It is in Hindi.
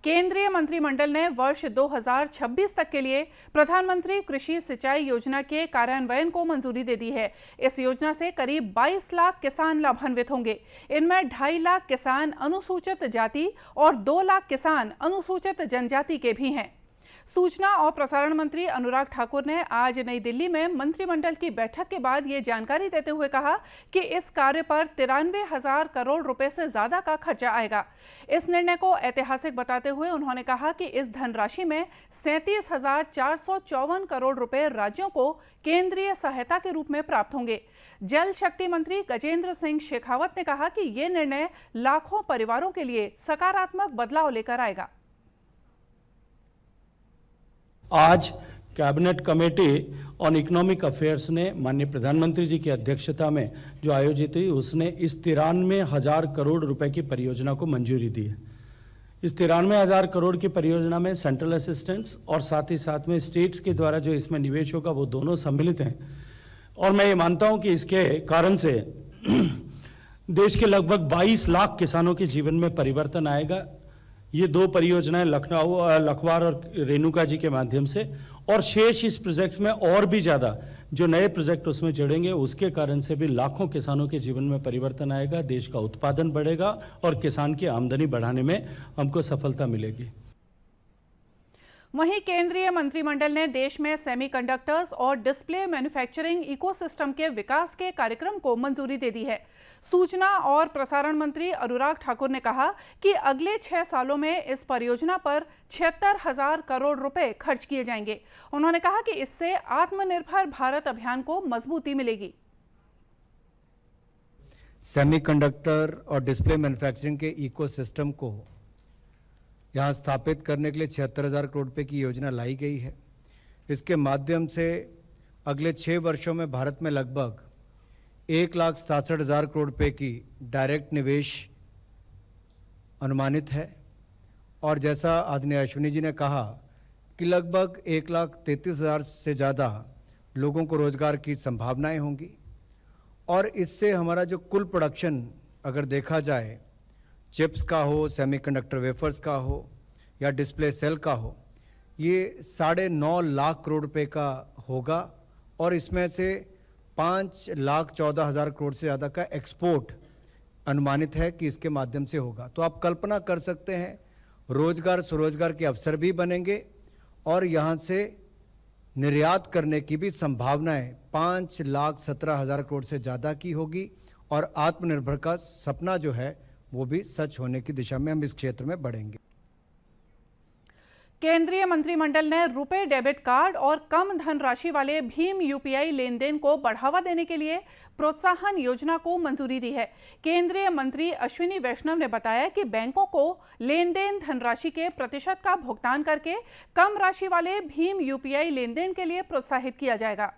केंद्रीय मंत्रिमंडल ने वर्ष 2026 तक के लिए प्रधानमंत्री कृषि सिंचाई योजना के कार्यान्वयन को मंजूरी दे दी है। इस योजना से करीब 22 लाख किसान लाभान्वित होंगे। इनमें 2.5 लाख किसान अनुसूचित जाति और 2 लाख किसान अनुसूचित जनजाति के भी हैं। सूचना और प्रसारण मंत्री अनुराग ठाकुर ने आज नई दिल्ली में मंत्रिमंडल की बैठक के बाद ये जानकारी देते हुए कहा कि इस कार्य पर 93,000 करोड़ रुपए से ज्यादा का खर्चा आएगा। इस निर्णय को ऐतिहासिक बताते हुए उन्होंने कहा कि इस धनराशि में 37,454 करोड़ रुपए राज्यों को केंद्रीय सहायता के रूप में प्राप्त होंगे। जल शक्ति मंत्री गजेंद्र सिंह शेखावत ने कहा कि ये निर्णय लाखों परिवारों के लिए सकारात्मक बदलाव लेकर आएगा। आज cabinet committee on economic affairs ने माननीय प्रधानमंत्री जी की अध्यक्षता में जो आयोजित हुई, उसने इस 93,000 करोड़ रुपए की परियोजना को मंजूरी दी है। इस 93,000 करोड़ की परियोजना में सेंट्रल असिस्टेंस और साथ ही साथ में स्टेट्स के द्वारा जो इसमें निवेश होगा वो दोनों सम्मिलित हैं। और मैं ये मानता हूँ कि इसके कारण से देश के लगभग 22 लाख किसानों के जीवन में परिवर्तन आएगा। ये 2 परियोजनाएं लखवार और रेणुका जी के माध्यम से, और शेष इस प्रोजेक्ट्स में और भी ज़्यादा जो नए प्रोजेक्ट उसमें जुड़ेंगे, उसके कारण से भी लाखों किसानों के जीवन में परिवर्तन आएगा, देश का उत्पादन बढ़ेगा और किसान की आमदनी बढ़ाने में हमको सफलता मिलेगी। वहीं केंद्रीय मंत्रिमंडल ने देश में सेमीकंडक्टर्स और डिस्प्ले मैन्युफैक्चरिंग इकोसिस्टम के विकास के कार्यक्रम को मंजूरी दे दी है। सूचना और प्रसारण मंत्री अनुराग ठाकुर ने कहा कि अगले 6 सालों में इस परियोजना पर 76,000 करोड़ रुपए खर्च किए जाएंगे। उन्होंने कहा कि इससे आत्मनिर्भर भारत अभियान को मजबूती मिलेगी। सेमीकंडक्टर और डिस्प्ले मैन्युफैक्चरिंग के इकोसिस्टम को यहाँ स्थापित करने के लिए 76,000 करोड़ रुपये की योजना लाई गई है। इसके माध्यम से अगले 6 वर्षों में भारत में लगभग 1,67,000 करोड़ रुपये की डायरेक्ट निवेश अनुमानित है। और जैसा आदरणीय अश्विनी जी ने कहा कि लगभग 1,33,000 से ज़्यादा लोगों को रोजगार की संभावनाएं होंगी। और इससे हमारा जो कुल प्रोडक्शन अगर देखा जाए, चिप्स का हो, सेमीकंडक्टर वेफर्स का हो या डिस्प्ले सेल का हो, ये 9.5 लाख करोड़ रुपए का होगा। और इसमें से 5,14,000 करोड़ से ज़्यादा का एक्सपोर्ट अनुमानित है कि इसके माध्यम से होगा। तो आप कल्पना कर सकते हैं, रोजगार स्वरोजगार के अवसर भी बनेंगे और यहाँ से निर्यात करने की भी संभावनाएं 5,17,000 करोड़ से ज़्यादा की होगी। और आत्मनिर्भर का सपना जो है वो भी सच होने की दिशा में हम इस क्षेत्र में बढ़ेंगे। केंद्रीय मंत्रिमंडल ने रुपे डेबिट कार्ड और कम धनराशि वाले भीम यूपीआई लेन देन को बढ़ावा देने के लिए प्रोत्साहन योजना को मंजूरी दी है। केंद्रीय मंत्री अश्विनी वैष्णव ने बताया कि बैंकों को लेन देन धनराशि के प्रतिशत का भुगतान करके कम राशि वाले भीम यूपीआई लेन देन के लिए प्रोत्साहित किया जाएगा।